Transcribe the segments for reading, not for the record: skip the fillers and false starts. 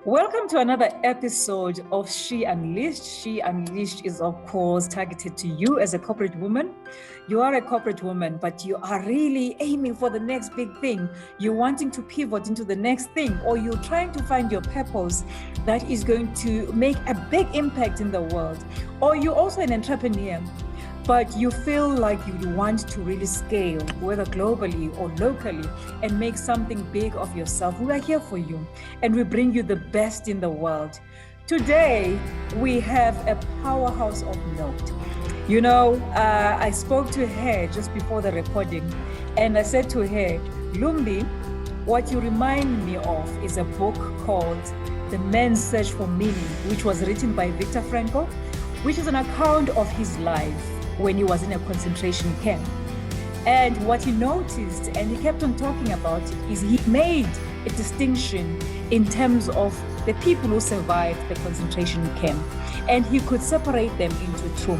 Welcome to another episode of She Unleashed. She Unleashed is, of course, targeted to you as a corporate woman. You are a corporate woman, but you are really aiming for the next big thing. You're wanting to pivot into the next thing, or you're trying to find your purpose that is going to make a big impact in the world. Or you're also an entrepreneur, but you feel like you want to really scale, whether globally or locally, and make something big of yourself. We are here for you, and we bring you the best in the world. Today, we have a powerhouse of note. You know, I spoke to her just before the recording, and I said to her, Lumbie, what you remind me of is a book called The Man's Search for Meaning, which was written by Viktor Frankl, which is an account of his life when he was in a concentration camp. And what he noticed, and he kept on talking about it, is he made a distinction in terms of the people who survived the concentration camp. And he could separate them into two.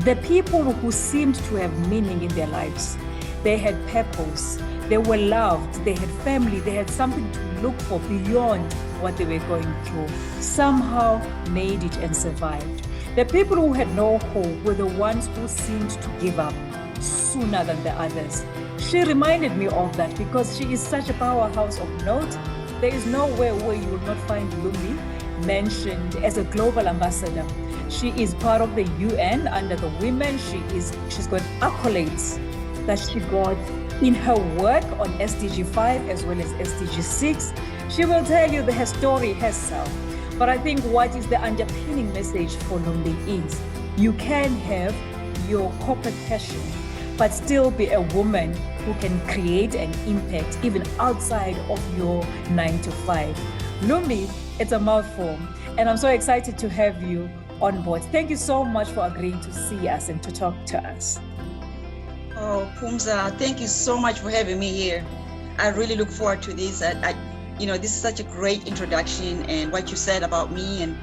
The people who seemed to have meaning in their lives. They had purpose, they were loved, they had family, they had something to look for beyond what they were going through. Somehow made it and survived. The people who had no hope were the ones who seemed to give up sooner than the others. She reminded me of that because she is such a powerhouse of note. There is nowhere where you will not find Lumbie mentioned as a global ambassador. She is part of the UN under the Women. She's got accolades that she got in her work on SDG 5 as well as SDG 6. She will tell you her story herself. But I think what is the underpinning message for Lumbie is you can have your corporate passion, but still be a woman who can create an impact even outside of your 9 to 5. Lumbie, it's a mouthful, and I'm so excited to have you on board. Thank you so much for agreeing to see us and to talk to us. Oh, Pumza, thank you so much for having me here. I really look forward to this. This is such a great introduction, and what you said about me and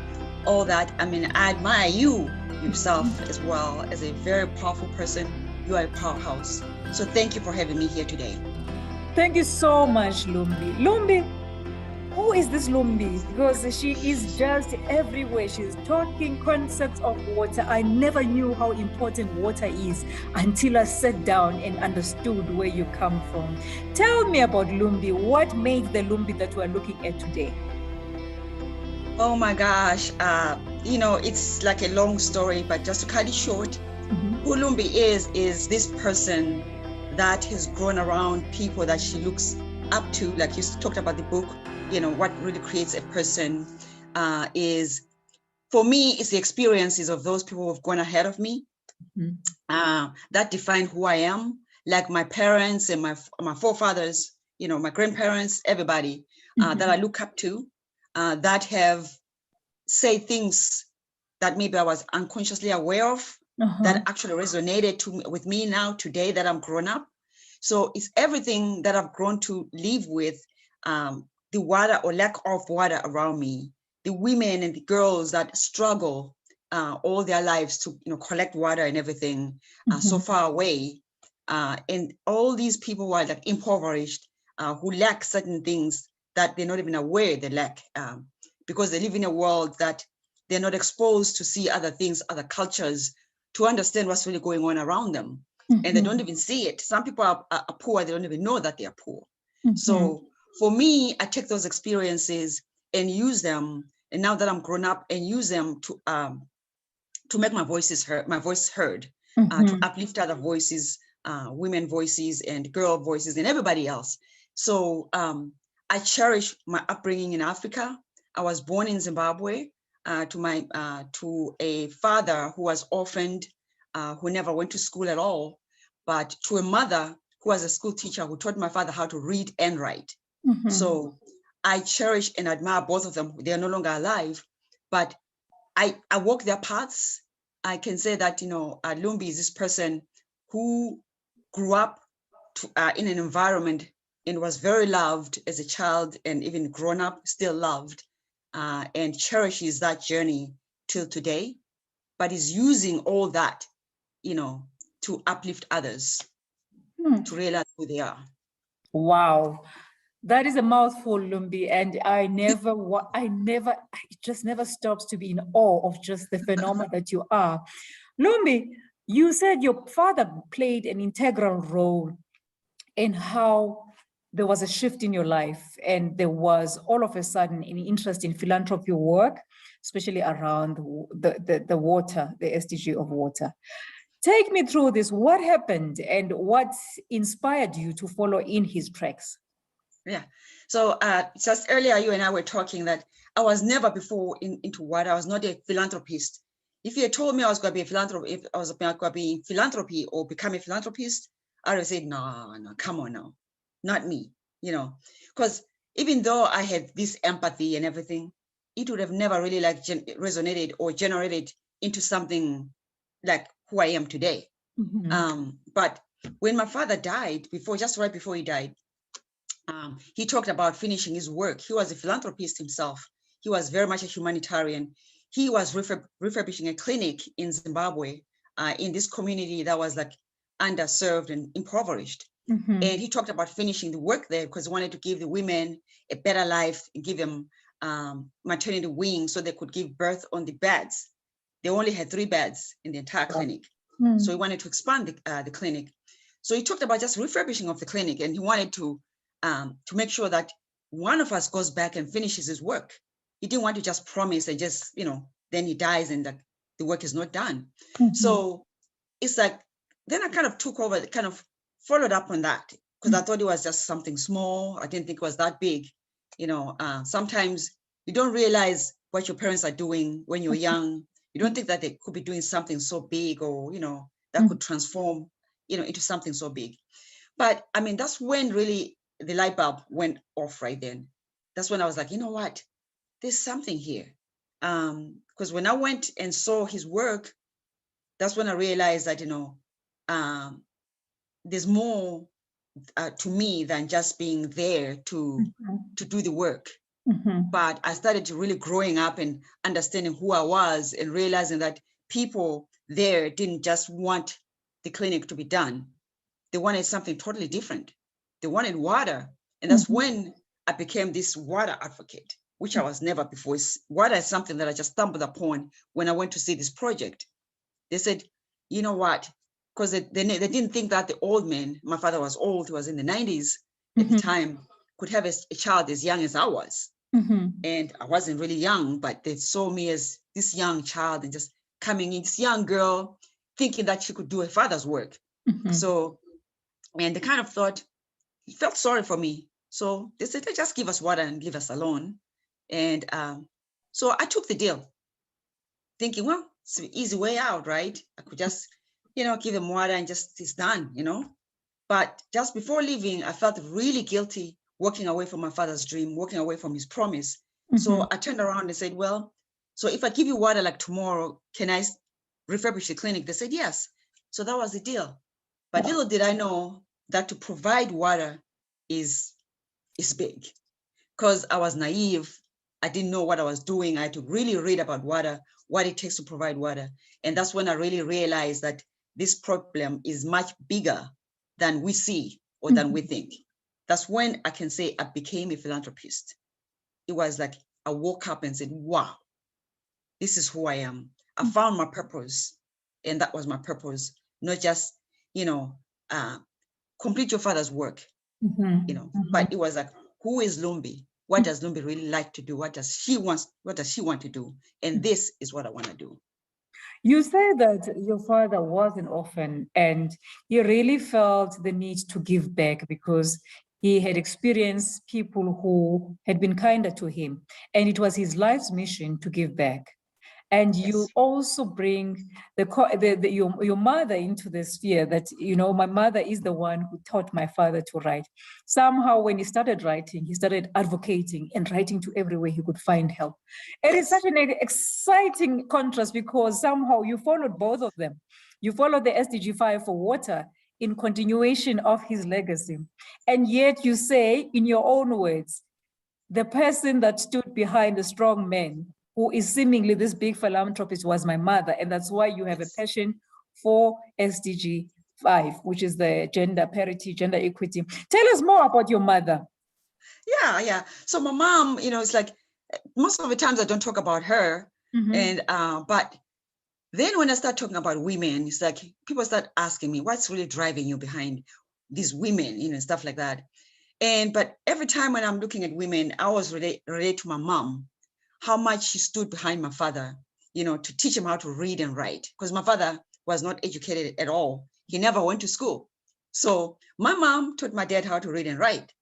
all that. I mean, I admire you yourself as well as a very powerful person. You are a powerhouse. So thank you for having me here today. Thank you so much, Lumbie. Lumbie, who is this Lumbie? Because she is just everywhere. She's talking concepts of water. I never knew how important water is until I sat down and understood where you come from. Tell me about Lumbie. What made the Lumbie that we're looking at today? Oh my gosh. It's like a long story, but just to cut it short, who Lumbie is this person that has grown around people that she looks up to. Like you talked about the book, what really creates a person is, for me, it's the experiences of those people who have gone ahead of me that define who I am, like my parents and my forefathers, my grandparents, everybody that I look up to, that have said things that maybe I was unconsciously aware of, that actually resonated with me now today that I'm grown up. So it's everything that I've grown to live with, the water or lack of water around me, the women and the girls that struggle all their lives to collect water and everything so far away, and all these people who are like impoverished, who lack certain things that they're not even aware they lack, because they live in a world that they're not exposed to see other things, other cultures, to understand what's really going on around them. And they don't even see it. Some people are poor, they don't even know that they are poor. So for me, I take those experiences and use them, and now that I'm grown up, and use them to make my voice heard, to uplift other voices, women voices and girl voices and everybody else. So I cherish my upbringing in Africa. I was born in Zimbabwe to a father who was orphaned, who never went to school at all, but to a mother who was a school teacher who taught my father how to read and write. So I cherish and admire both of them. They are no longer alive, but I walk their paths. I can say that, Lumbie is this person who grew up in an environment and was very loved as a child, and even grown up, still loved, and cherishes that journey till today, but is using all that, to uplift others, to realize who they are. Wow. That is a mouthful, Lumbie, and it just never stops to be in awe of just the phenomenon that you are. Lumbie, you said your father played an integral role in how there was a shift in your life, and there was all of a sudden an interest in philanthropy work, especially around the water, the SDG of water. Take me through this. What happened and what inspired you to follow in his tracks? Yeah. So just earlier, you and I were talking that I was never before into water. I was not a philanthropist. If you had told me I was going to be a philanthropist, if I was going to be in philanthropy or become a philanthropist, I would have said, no, come on now, not me, because even though I had this empathy and everything, it would have never really resonated or generated into something like who I am today. Mm-hmm. But when my father died, right before he died, he talked about finishing his work. He was a philanthropist himself. He was very much a humanitarian. He was refurbishing a clinic in Zimbabwe, in this community that was like underserved and impoverished. Mm-hmm. And he talked about finishing the work there because he wanted to give the women a better life, give them maternity wings so they could give birth on the beds. They only had 3 beds in the entire clinic. Mm-hmm. So he wanted to expand the clinic. So he talked about just refurbishing of the clinic, and he wanted to make sure that one of us goes back and finishes his work. He didn't want to just promise and just, then he dies and the work is not done. Mm-hmm. So it's like, then I kind of took over, kind of followed up on that because I thought it was just something small. I didn't think it was that big. Sometimes you don't realize what your parents are doing when you're young. You don't think that they could be doing something so big or, that could transform, into something so big. But I mean, that's when really the light bulb went off right then. That's when I was like, you know what, there's something here. Because when I went and saw his work, that's when I realized that, there's more to me than just being there to do the work. Mm-hmm. But I started to really growing up and understanding who I was and realizing that people there didn't just want the clinic to be done. They wanted something totally different. They wanted water. And that's when I became this water advocate, which I was never before. Water is something that I just stumbled upon when I went to see this project. They said, you know what? Because they didn't think that the old man, my father was old, he was in the 90s at the time, could have a child as young as I was. Mm-hmm. And I wasn't really young, but they saw me as this young child and just coming in, this young girl, thinking that she could do her father's work. Mm-hmm. So, and they kind of thought, felt sorry for me. So they said, just give us water and leave us alone. And so I took the deal, thinking, well, it's an easy way out, right? I could just, give them water and just, it's done, But just before leaving, I felt really guilty walking away from my father's dream, walking away from his promise. Mm-hmm. So I turned around and said, well, so if I give you water like tomorrow, can I refurbish the clinic? They said, yes. So that was the deal. But little did I know that to provide water is big, because I was naive. I didn't know what I was doing. I had to really read about water, what it takes to provide water. And that's when I really realized that this problem is much bigger than we see or than we think. That's when I can say I became a philanthropist. It was like I woke up and said, wow, this is who I am. I found my purpose. And that was my purpose, not just, complete your father's work, but it was like, who is Lumbie? What does Lumbie really like to do? What does she want to do? And this is what I want to do. You say that your father was an orphan and he really felt the need to give back because he had experienced people who had been kinder to him, and it was his life's mission to give back. And yes. You also bring your mother into the sphere that, my mother is the one who taught my father to write. Somehow when he started writing, he started advocating and writing to everywhere he could find help. It is such an exciting contrast because somehow you followed both of them. You followed the SDG 5 for water in continuation of his legacy. And yet you say, in your own words, the person that stood behind the strong men who is seemingly this big philanthropist was my mother. And that's why you have a passion for SDG 5, which is the gender parity, gender equity. Tell us more about your mother. Yeah. So my mom, it's like most of the times I don't talk about her, and but then when I start talking about women, it's like people start asking me, what's really driving you behind these women, stuff like that. But every time when I'm looking at women, I always relate to my mom, how much she stood behind my father, to teach him how to read and write. Because my father was not educated at all. He never went to school. So my mom taught my dad how to read and write.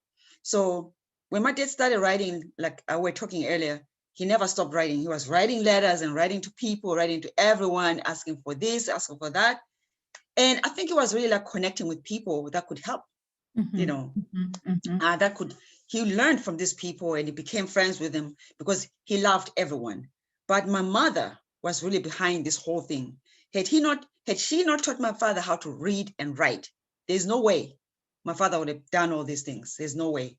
So when my dad started writing, like we were talking earlier, he never stopped writing. He was writing letters and writing to people, writing to everyone, asking for this, asking for that. And I think it was really like connecting with people that could help, he learned from these people and he became friends with them because he loved everyone. But my mother was really behind this whole thing. Had she not taught my father how to read and write, there's no way my father would have done all these things. There's no way.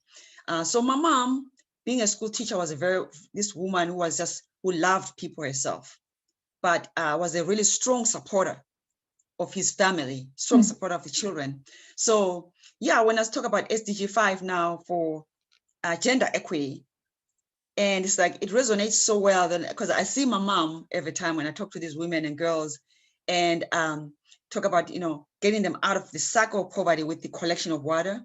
So my mom, being a school teacher, was this woman who loved people herself, but was a really strong supporter of his family, strong supporter of the children. So yeah, when I talk about SDG 5 now for gender equity, and it's like it resonates so well because I see my mom every time when I talk to these women and girls and talk about getting them out of the cycle of poverty with the collection of water.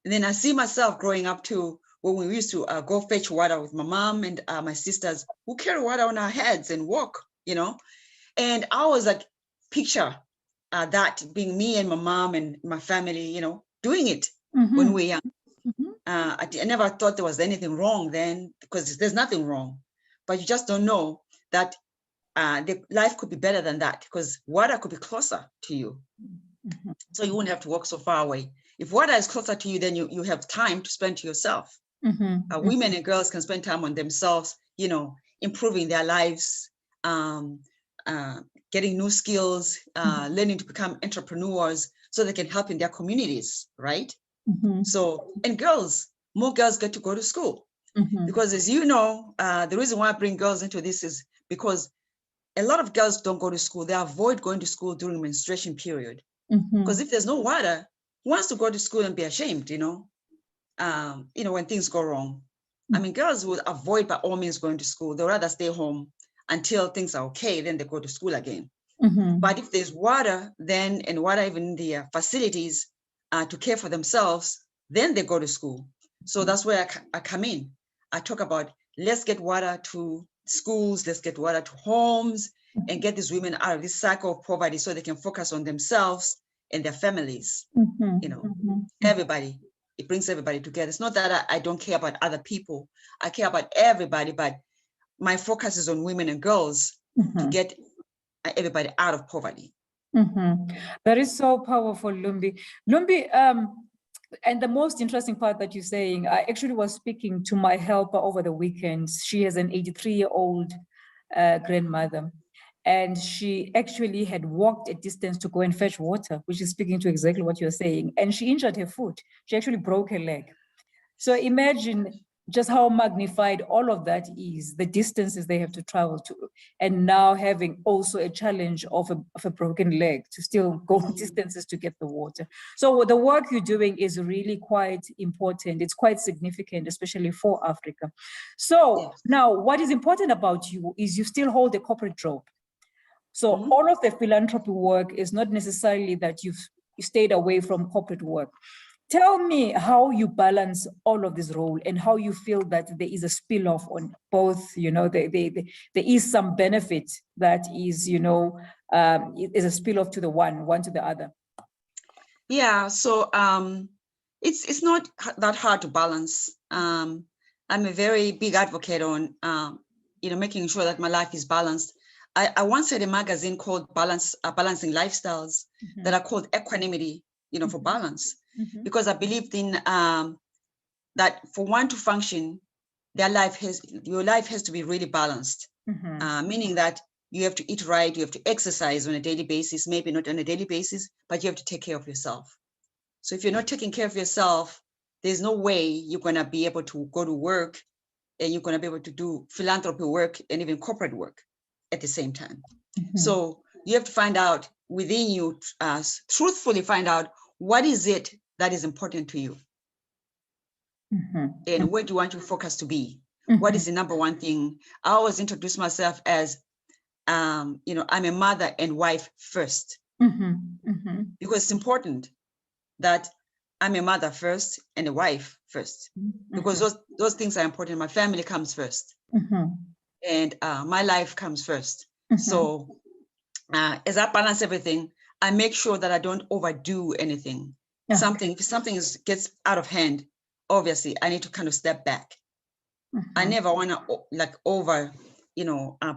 And then I see myself growing up too, when we used to go fetch water with my mom and my sisters who carry water on our heads and walk, and I was like picture that being me and my mom and my family, doing it when we were young. I never thought there was anything wrong then, because there's nothing wrong, but you just don't know that the life could be better than that, because water could be closer to you. So you wouldn't have to walk so far away. If water is closer to you, then you have time to spend to yourself. Women and girls can spend time on themselves, improving their lives, getting new skills, learning to become entrepreneurs so they can help in their communities, right? So, and more girls get to go to school, because as you know, the reason why I bring girls into this is because a lot of girls don't go to school. They avoid going to school during menstruation period, because if there's no water, who wants to go to school and be ashamed, when things go wrong? I mean, girls will avoid by all means going to school. They'd rather stay home until things are okay, then they go to school again. But if there's water, and water even in the facilities to care for themselves, then they go to school. So that's where I come in. I talk about, let's get water to schools, let's get water to homes, and get these women out of this cycle of poverty so they can focus on themselves and their families. Everybody. It brings everybody together. It's not that I don't care about other people. I care about everybody, but my focus is on women and girls to get everybody out of poverty. That is so powerful, Lumbie. Lumbie, and the most interesting part that you're saying, I actually was speaking to my helper over the weekend. She has an 83-year-old grandmother, and she actually had walked a distance to go and fetch water, which is speaking to exactly what you're saying. And she injured her foot. She actually broke her leg. So imagine just how magnified all of that is, the distances they have to travel to, and now having also a challenge of a broken leg to still go distances to get the water. So the work you're doing is really quite important. It's quite significant, especially for Africa. So now what is important about you is you still hold a corporate job. So all of the philanthropy work is not necessarily that you stayed away from corporate work. Tell me how you balance all of this role and how you feel that there is a spill-off on both, there is some benefit that is, is a spill-off to the one to the other. Yeah, so it's not that hard to balance. I'm a very big advocate on, making sure that my life is balanced. I once had a magazine called Balancing Lifestyles that are called Equanimity, for balance. Because I believed in that for one to function, your life has to be really balanced, meaning that you have to eat right, you have to exercise on a daily basis, maybe not on a daily basis, but you have to take care of yourself. So if you're not taking care of yourself, there's no way you're going to be able to go to work and you're going to be able to do philanthropy work and even corporate work at the same time. So you have to find out within you, truthfully find out what is it that is important to you. And where do you want your focus to be? What is the number one thing? I always introduce myself as, I'm a mother and wife first, because it's important that I'm a mother first and a wife first, because those things are important. My family comes first, and my life comes first. So as I balance everything, I make sure that I don't overdo anything. If something gets out of hand, obviously I need to kind of step back. I never want to over,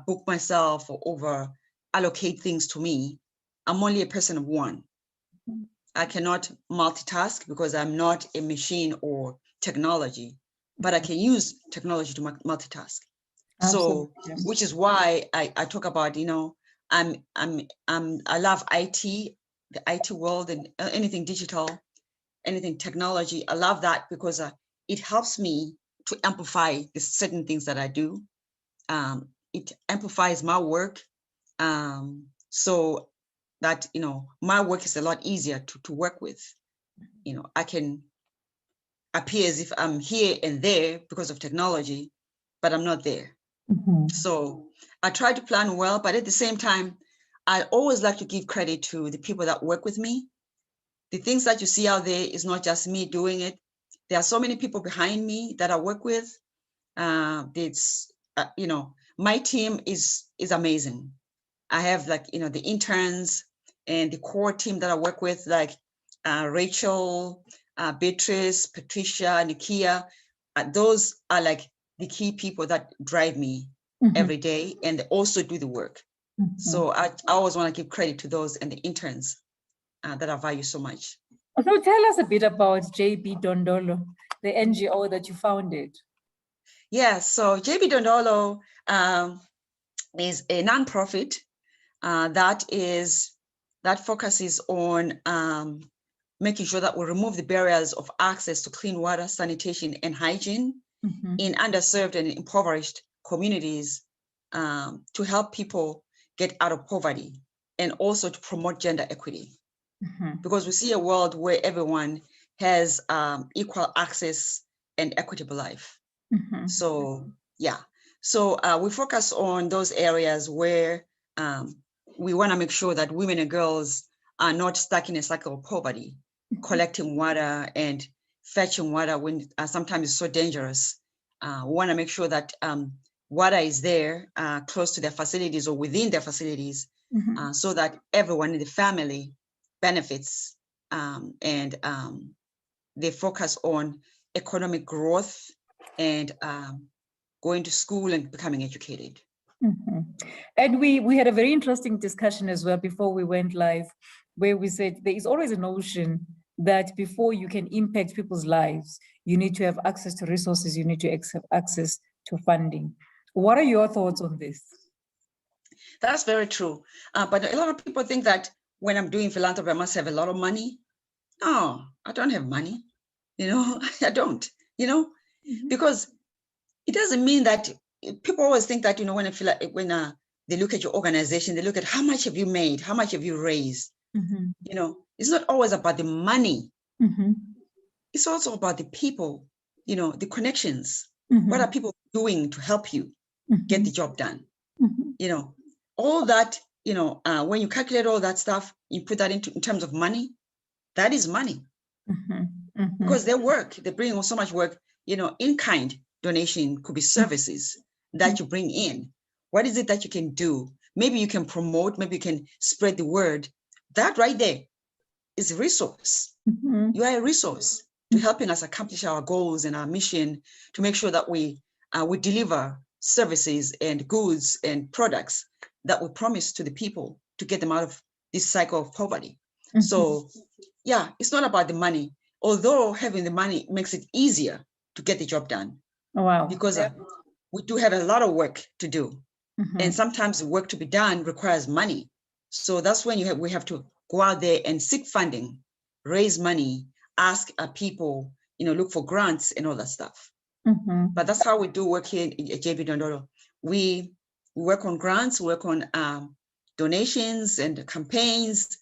book myself or over allocate things to me. I'm only a person of one. I cannot multitask because I'm not a machine or technology, but I can use technology to multitask. Absolutely. So, which is why I talk about, I love IT, the IT world, and anything digital, anything technology. I love that because it helps me to amplify the certain things that I do. It amplifies my work, so that my work is a lot easier to work with. I can appear as if I'm here and there because of technology, but I'm not there. So I try to plan well, but at the same time, I always like to give credit to the people that work with me. The things that you see out there is not just me doing it. There are so many people behind me that I work with. My team is amazing. I have the interns and the core team that I work with, like Rachel, Beatrice, Patricia, Nikia. Those are like the key people that drive me every day, and they also do the work. So I always want to give credit to those and the interns that I value so much. So tell us a bit about JB Dondolo, the NGO that you founded. Yeah, so JB Dondolo is a nonprofit that focuses on making sure that we remove the barriers of access to clean water, sanitation, and hygiene in underserved and impoverished communities, to help people get out of poverty, and also to promote gender equity. Because we see a world where everyone has equal access and equitable life. So yeah, so we focus on those areas where we want to make sure that women and girls are not stuck in a cycle of poverty, collecting water and fetching water when sometimes it's so dangerous. We want to make sure that water is there close to their facilities or within their facilities, so that everyone in the family benefits, and they focus on economic growth and going to school and becoming educated. And we had a very interesting discussion as well before we went live, where we said there is always a notion that before you can impact people's lives, you need to have access to resources, you need to have access to funding. What are your thoughts on this? That's very true. But a lot of people think that when I'm doing philanthropy, I must have a lot of money. No, I don't have money. I don't, because it doesn't mean that people always think that, when they look at your organization, they look at how much have you made, how much have you raised. It's not always about the money. It's also about the people, the connections. What are people doing to help you get the job done? All that, when you calculate all that stuff, you put that in terms of money, that is money. Because they work, they bring so much work, in-kind donation could be services that you bring in. What is it that you can do? Maybe you can promote, maybe you can spread the word. That right there is a resource. You are a resource to helping us accomplish our goals and our mission, to make sure that we deliver services and goods and products that we promise to the people to get them out of this cycle of poverty. So yeah, it's not about the money, although having the money makes it easier to get the job done. Wow. Because we do have a lot of work to do. And sometimes the work to be done requires money. So that's when we have to go out there and seek funding, raise money, ask people, look for grants and all that stuff. But that's how we do work here at JB Dondolo. We work on grants, work on donations and campaigns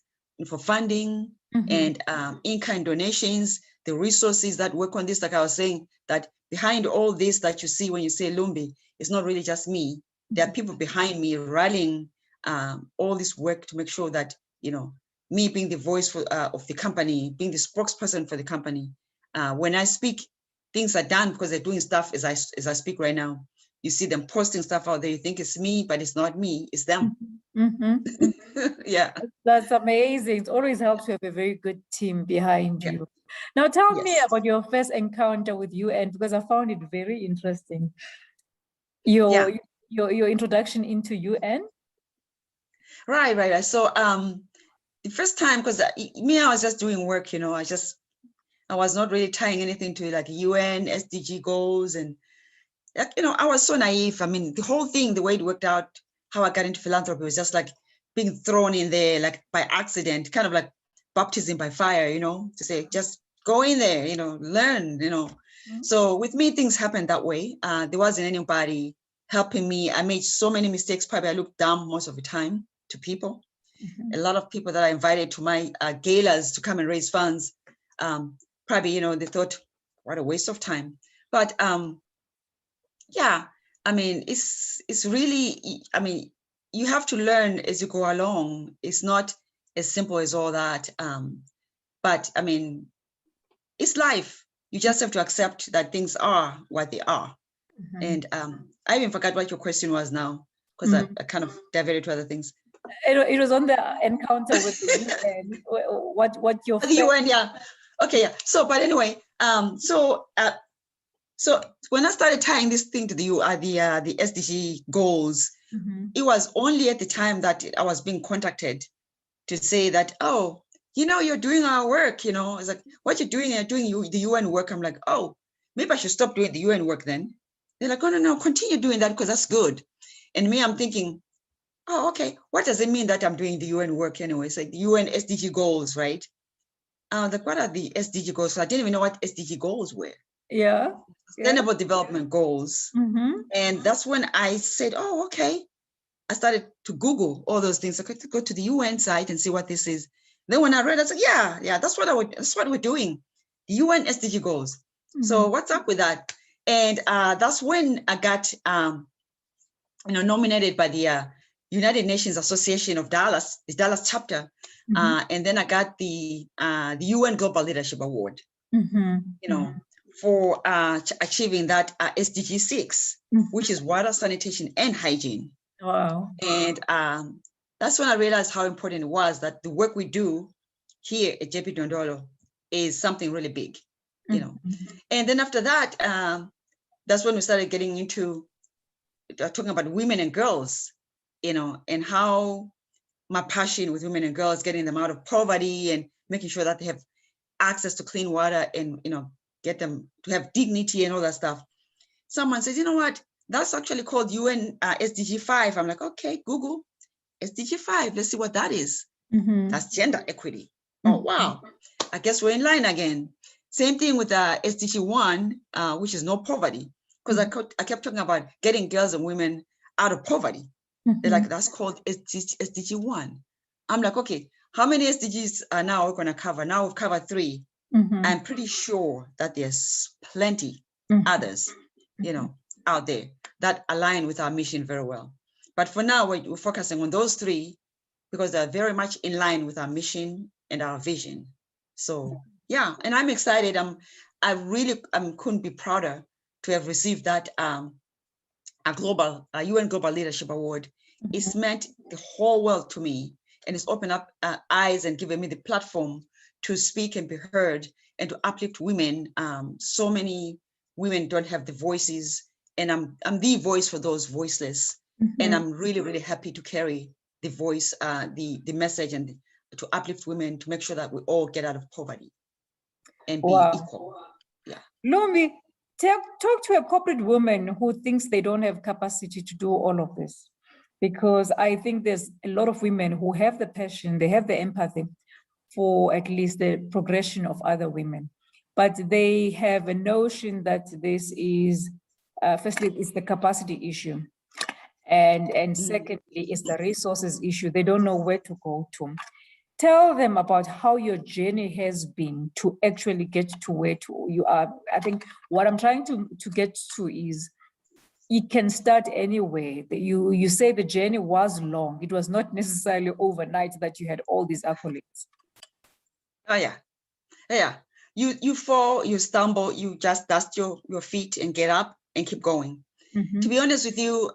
for funding, and in-kind donations the resources that work on this. Like I was saying, that behind all this that you see when you say Lumbie, it's not really just me. There are people behind me rallying all this work to make sure that, you know, me being the voice for, of the company, being the spokesperson for the company. When I speak, things are done because they're doing stuff as I speak right now. You see them posting stuff out there. You think it's me, but it's not me. It's them. Yeah. That's amazing. It always helps to have a very good team behind you. Now tell me about your first encounter with UN, because I found it very interesting. Your introduction into UN. Right. So the first time, because me, I was just doing work, you know, I was not really tying anything to like UN SDG goals, and you know, I was so naive. I mean, the whole thing, the way it worked out, how I got into philanthropy was just like being thrown in there, like by accident, kind of like baptism by fire, you know, to say, just go in there, you know, learn, you know. So with me, things happened that way. There wasn't anybody helping me. I made so many mistakes. Probably I looked dumb most of the time to people. A lot of people that I invited to my galas to come and raise funds, probably, you know, they thought, what a waste of time. But yeah, I mean, it's really, I mean, you have to learn as you go along. It's not as simple as all that. But I mean, it's life. You just have to accept that things are what they are. And I even forgot what your question was now, because I kind of diverted to other things. It was on the encounter with the UN. What your the UN, yeah. Okay, yeah. So, but anyway, so when I started tying this thing to the SDG goals, it was only at the time that I was being contacted to say that, oh, you know, you're doing our work. You know, it's like, what you're doing? You're doing the UN work. I'm like, oh, maybe I should stop doing the UN work then. They're like, oh no, continue doing that because that's good. And me, I'm thinking, oh, okay, what does it mean that I'm doing the UN work anyway? It's like the UN SDG goals, right? Like, what are the SDG goals? So I didn't even know what SDG goals were. Yeah. Sustainable Development Goals. And that's when I said, oh, okay. I started to Google all those things. I could go to the UN site and see what this is. Then when I read, I said, yeah, that's what we're doing. The UN SDG goals. So what's up with that? And that's when I got, nominated by the United Nations Association of Dallas, the Dallas chapter. And then I got the UN Global Leadership Award, for achieving that SDG 6, which is water, sanitation, and hygiene. Wow. And that's when I realized how important it was that the work we do here at JB Dondolo is something really big, you know. And then after that, that's when we started getting into talking about women and girls, you know, and how my passion with women and girls, getting them out of poverty and making sure that they have access to clean water and, you know, get them to have dignity and all that stuff. Someone says, you know what, that's actually called UN SDG 5. I'm like, okay, Google SDG 5. Let's see what that is. That's gender equity. Oh, wow. I guess we're in line again. Same thing with SDG 1, which is no poverty. Because I kept talking about getting girls and women out of poverty. They're like, that's called SDG 1. I'm like, okay, how many SDGs are now we're going to cover? Now we've covered 3. I'm pretty sure that there's plenty others, you know, out there that align with our mission very well. But for now, we're focusing on those 3 because they're very much in line with our mission and our vision. So yeah, and I'm excited. I really couldn't be prouder to have received that UN Global Leadership Award. It's meant the whole world to me, and it's opened up eyes and given me the platform to speak and be heard and to uplift women. So many women don't have the voices, and I'm the voice for those voiceless. And I'm really, really happy to carry the voice, the message, and to uplift women to make sure that we all get out of poverty and be equal. Yeah. Lumbie, talk to a corporate woman who thinks they don't have capacity to do all of this, because I think there's a lot of women who have the passion, they have the empathy for at least the progression of other women, but they have a notion that this is, firstly, it's the capacity issue. And secondly, it's the resources issue. They don't know where to go to. Tell them about how your journey has been to actually get to where you are. I think what I'm trying to get to is it can start anywhere. You say the journey was long. It was not necessarily overnight that you had all these accolades. Oh yeah. Yeah. You fall, you stumble, you just dust your feet and get up and keep going. Mm-hmm. To be honest with you,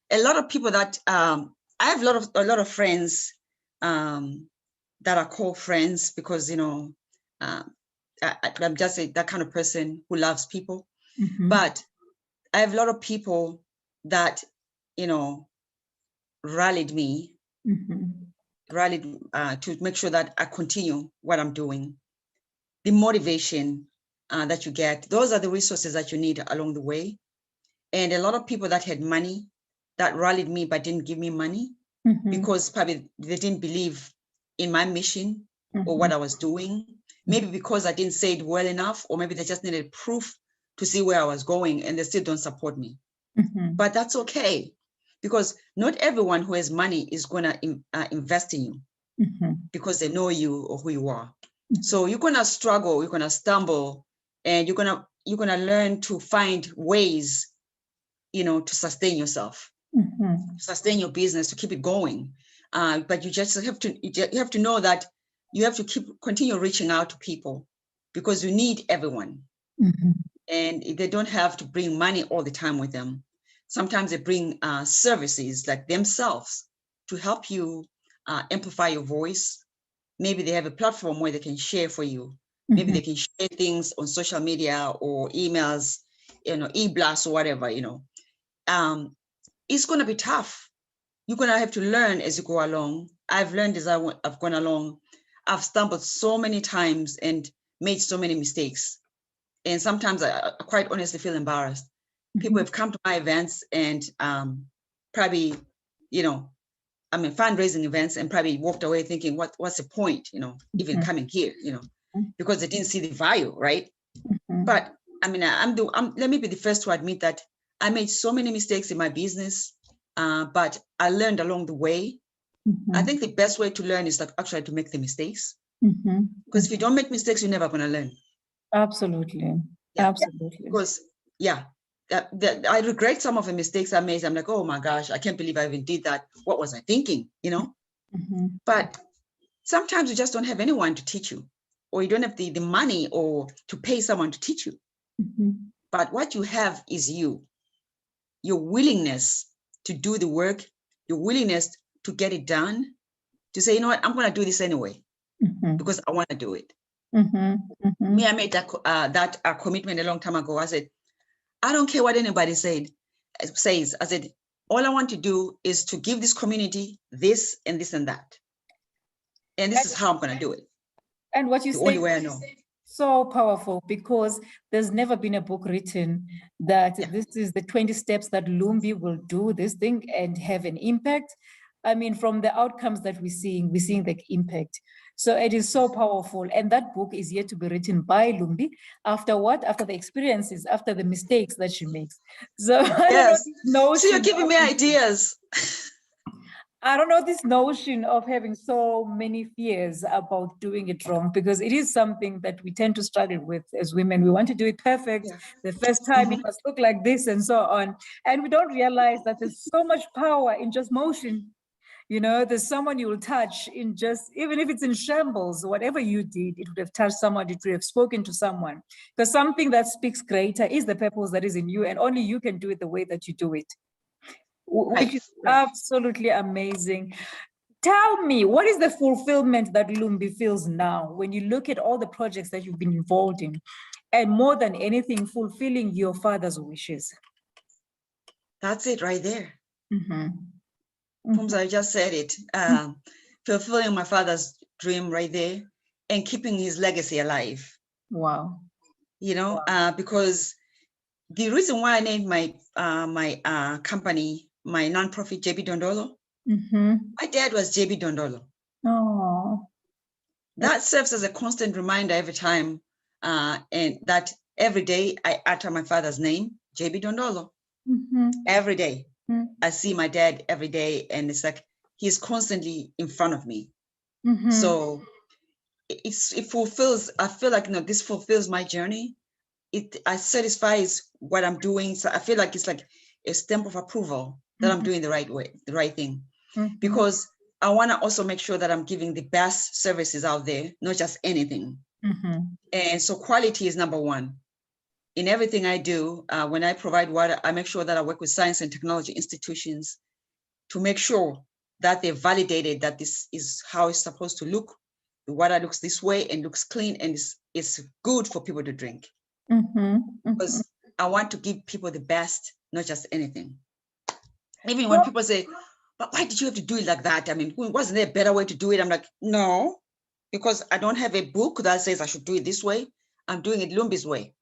a lot of people that I have a lot of friends that are called friends because, you know, I'm just that kind of person who loves people. Mm-hmm. But I have a lot of people that, you know, rallied me, to make sure that I continue what I'm doing. The motivation that you get, those are the resources that you need along the way. And a lot of people that had money that rallied me but didn't give me money because probably they didn't believe in my mission or what I was doing. Maybe because I didn't say it well enough, or maybe they just needed proof to see where I was going, and they still don't support me. But that's okay, because not everyone who has money is going to invest in you because they know you or who you are. So you're going to struggle, you're going to stumble, and you're going to learn to find ways, you know, to sustain yourself, sustain your business, to keep it going. But you just have to know that you have to continue reaching out to people, because you need everyone. And they don't have to bring money all the time with them. Sometimes they bring services like themselves to help you amplify your voice. Maybe they have a platform where they can share for you. Maybe they can share things on social media or emails, you know, e-blasts or whatever, you know. It's going to be tough. You're going to have to learn as you go along. I've learned as I've gone along. I've stumbled so many times and made so many mistakes. And sometimes I quite honestly feel embarrassed. People have come to my events and probably, you know, I mean, fundraising events, and probably walked away thinking, what's the point, you know, even coming here, you know, because they didn't see the value, right? But I mean, let me be the first to admit that I made so many mistakes in my business, but I learned along the way. I think the best way to learn is actually to make the mistakes, because if you don't make mistakes, you're never going to learn. Absolutely. Yeah. Absolutely. Because I regret some of the mistakes I made. I'm like, oh my gosh, I can't believe I even did that. What was I thinking? You know? But sometimes you just don't have anyone to teach you, or you don't have the money or to pay someone to teach you. But what you have is your willingness to do the work, your willingness to get it done, to say, you know what, I'm going to do this anyway, because I want to do it. Me, I made that commitment a long time ago. I said, I don't care what anybody says. I said, all I want to do is to give this community this and this and that. And this is how I'm going to do it. And what you say, the only way I know. So powerful, because there's never been a book written that this is the 20 steps that Lumbie will do this thing and have an impact. I mean, from the outcomes that we're seeing the impact. So it is so powerful. And that book is yet to be written by Lumbie. After what? After the experiences, after the mistakes that she makes. So yes. So you're giving me ideas. I don't know this notion of having so many fears about doing it wrong, because it is something that we tend to struggle with as women. We want to do it perfect. The first time it must look like this and so on. And we don't realize that there's so much power in just motion. You know, there's someone you will touch in just, even if it's in shambles, whatever you did, it would have touched someone, it would have spoken to someone. Because something that speaks greater is the purpose that is in you, and only you can do it the way that you do it. Which is absolutely amazing. Tell me, what is the fulfillment that Lumbie feels now when you look at all the projects that you've been involved in, and more than anything, fulfilling your father's wishes? That's it right there. I just said it. Fulfilling my father's dream right there, and keeping his legacy alive. Wow. You know, because the reason why I named my company, my nonprofit, JB Dondolo, my dad was JB Dondolo. Oh. That serves as a constant reminder every time, and that every day I utter my father's name, JB Dondolo. Every day. I see my dad every day, and it's like he's constantly in front of me. So it fulfills, I feel like, this fulfills my journey. It satisfies what I'm doing. So I feel like it's like a stamp of approval that I'm doing the right way, the right thing. Because I want to also make sure that I'm giving the best services out there, not just anything. And so quality is number one. In everything I do, when I provide water, I make sure that I work with science and technology institutions to make sure that they're validated that this is how it's supposed to look. The water looks this way and looks clean and it's good for people to drink. Because I want to give people the best, not just anything. Even when people say, but why did you have to do it like that? I mean, wasn't there a better way to do it? I'm like, no, because I don't have a book that says I should do it this way. I'm doing it Lumbie's way.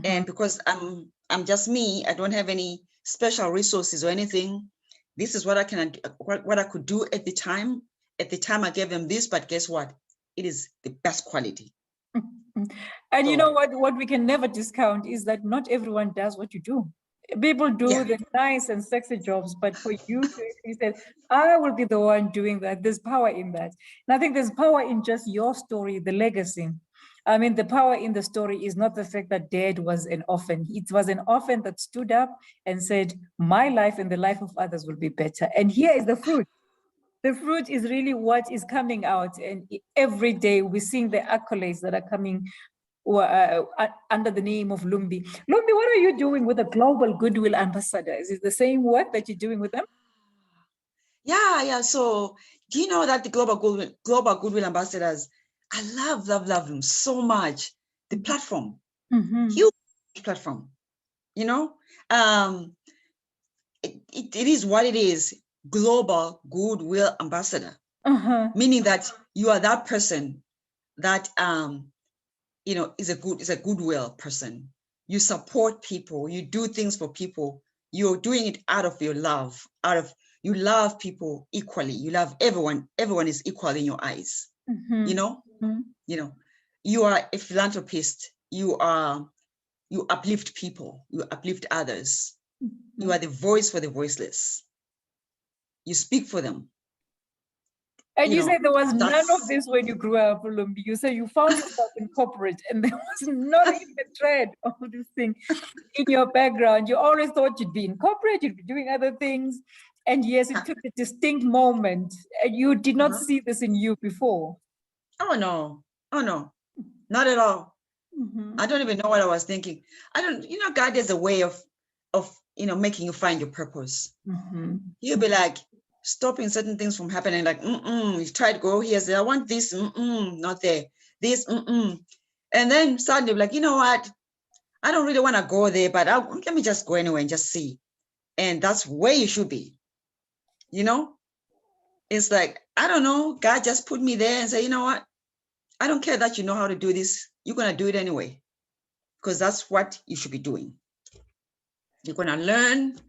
And because I'm just me, I don't have any special resources or anything. This is what I can, what I could do at the time. At the time I gave them this, but guess what? It is the best quality. And you know what we can never discount is that not everyone does what you do. People do the nice and sexy jobs, but for you to actually say, I will be the one doing that, there's power in that. And I think there's power in just your story, the legacy. I mean, the power in the story is not the fact that Dad was an orphan. It was an orphan that stood up and said, my life and the life of others will be better. And here is the fruit. The fruit is really what is coming out. And every day we're seeing the accolades that are coming under the name of Lumbie. Lumbie, what are you doing with the Global Goodwill Ambassadors? Is it the same work that you're doing with them? Yeah. So do you know that the Global Goodwill Ambassadors, I love them so much. The platform, huge platform, you know, it is what it is. Global Goodwill Ambassador, meaning that you are that person that is a goodwill person. You support people, you do things for people, you're doing it out of your love, you love people equally, you love everyone is equal in your eyes. You are a philanthropist, you uplift people, you uplift others, you are the voice for the voiceless, you speak for them. And you said there was none of this when you grew up, Lumbie. You said you found yourself in corporate and there was not even a thread of this thing in your background. You always thought you'd be in corporate, you'd be doing other things. And yes, it took a distinct moment. And you did not see this in you before. Oh no, not at all. I don't even know what I was thinking. God has a way of making you find your purpose. You'll be like, stopping certain things from happening, like, you try to go here, say, I want this, not there, this, and then suddenly, like, you know what, I don't really want to go there, but let me just go anyway and just see. And that's where you should be, It's like, I don't know, God just put me there and say, you know what, I don't care that you know how to do this, you're going to do it anyway, because that's what you should be doing. You're going to learn.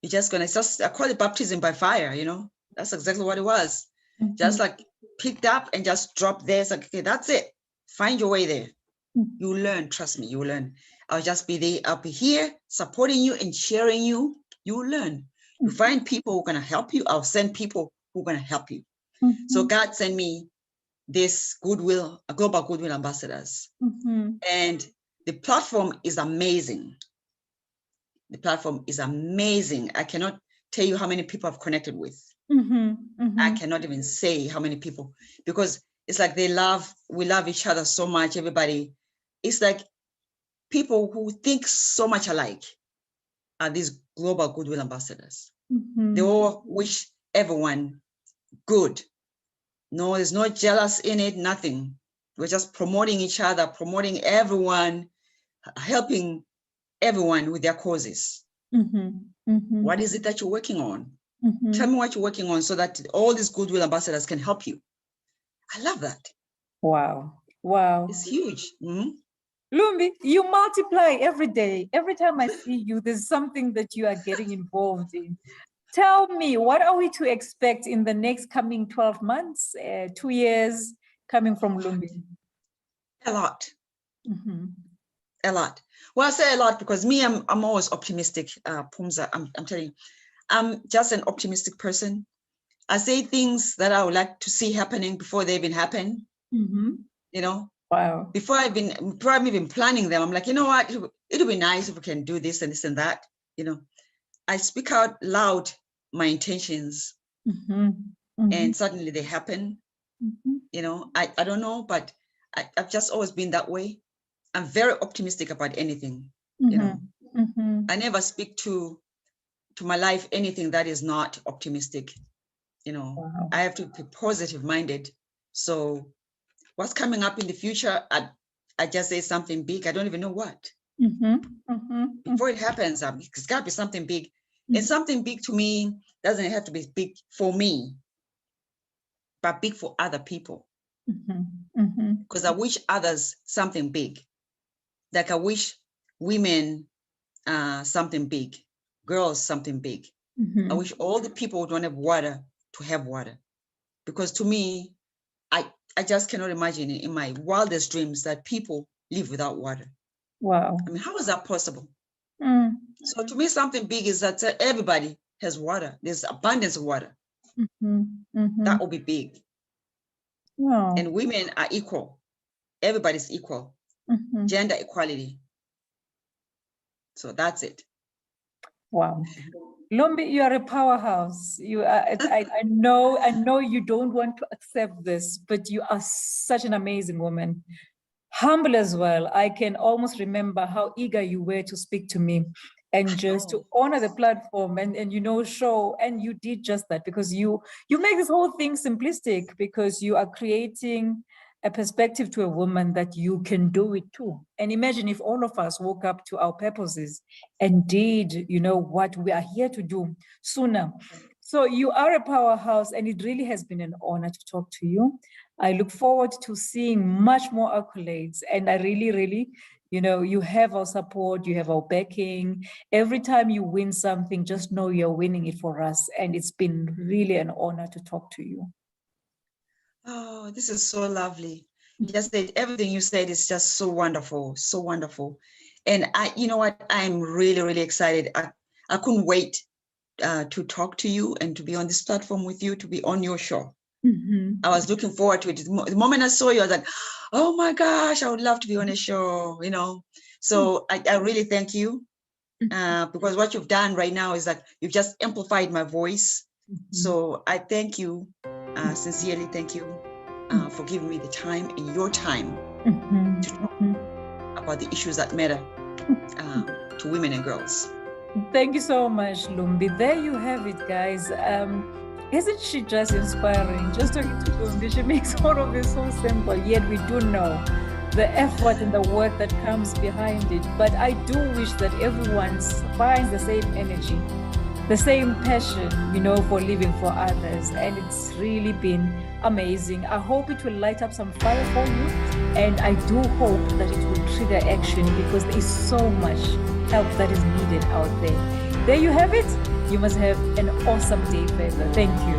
You're just going to, I call it baptism by fire, That's exactly what it was. Just like picked up and just dropped there. It's like, okay, that's it. Find your way there. You learn, trust me, you will learn. I'll just be there. I'll be here supporting you and cheering you. You will learn. You find people who are going to help you. I'll send people who are going to help you. So God sent me this Global Goodwill Ambassadors. And the platform is amazing. The platform is amazing. I cannot tell you how many people I've connected with. I cannot even say how many people, because it's like we love each other so much, everybody. It's like people who think so much alike are these Global Goodwill Ambassadors. They all wish everyone good. No, there's no jealous in it, nothing. We're just promoting each other, promoting everyone, helping everyone with their causes. What is it that you're working on? Tell me what you're working on so that all these Goodwill Ambassadors can help you. I love that. Wow. It's huge. Lumbie, you multiply every day. Every time I see you, there's something that you are getting involved in. Tell me, what are we to expect in the next coming 12 months, 2 years coming from Lumbie? A lot. A lot. Well, I say a lot because me, I'm always optimistic, Pumza. I'm telling you, I'm just an optimistic person. I say things that I would like to see happening before they even happen. Wow. Before I've been planning them, I'm like, you know what, it'll be nice if we can do this and this and that. I speak out loud my intentions, and suddenly they happen. I don't know, but I've just always been that way. I'm very optimistic about anything. I never speak to my life anything that is not optimistic. Wow. I have to be positive minded. So what's coming up in the future, I just say something big. I don't even know what. Before it happens, it's got to be something big. And something big to me doesn't have to be big for me, but big for other people. Because I wish others something big. Like I wish women something big, girls something big. I wish all the people who don't have water to have water. Because to me, I just cannot imagine in my wildest dreams that people live without water. Wow. I mean, how is that possible? So to me, something big is that everybody has water. There's abundance of water. That will be big. Wow. And women are equal. Everybody's equal. Gender equality. So that's it. Wow. Lumbie, you are a powerhouse. You are. I know you don't want to accept this, but you are such an amazing woman. Humble as well. I can almost remember how eager you were to speak to me and just to honor the platform and show, and you did just that, because you make this whole thing simplistic, because you are creating a perspective to a woman that you can do it too. And imagine if all of us woke up to our purposes and did, what we are here to do sooner. So you are a powerhouse, and it really has been an honor to talk to you. I look forward to seeing much more accolades, and I really, really, you have our support, you have our backing. Every time you win something, just know you're winning it for us. And it's been really an honor to talk to you. Oh, this is so lovely. Just everything you said is just so wonderful, so wonderful. And you know what, I'm really, really excited. I couldn't wait to talk to you and to be on this platform with you, to be on your show. I was looking forward to it. The moment I saw you, I was like, oh my gosh, I would love to be on a show, So I really thank you, because what you've done right now is that you've just amplified my voice. So I thank you, sincerely thank you for giving me the time and your time to talk about the issues that matter to women and girls. Thank you so much, Lumbie. There you have it, guys. Isn't she just inspiring? Just talking to Lumbie, she makes all of this so simple, yet we do know the effort and the work that comes behind it. But I do wish that everyone finds the same energy, the same passion, for living for others. And it's really been amazing. I hope it will light up some fire for you. And I do hope that it will trigger action, because there is so much help that is needed out there. There you have it. You must have an awesome day further. Thank you.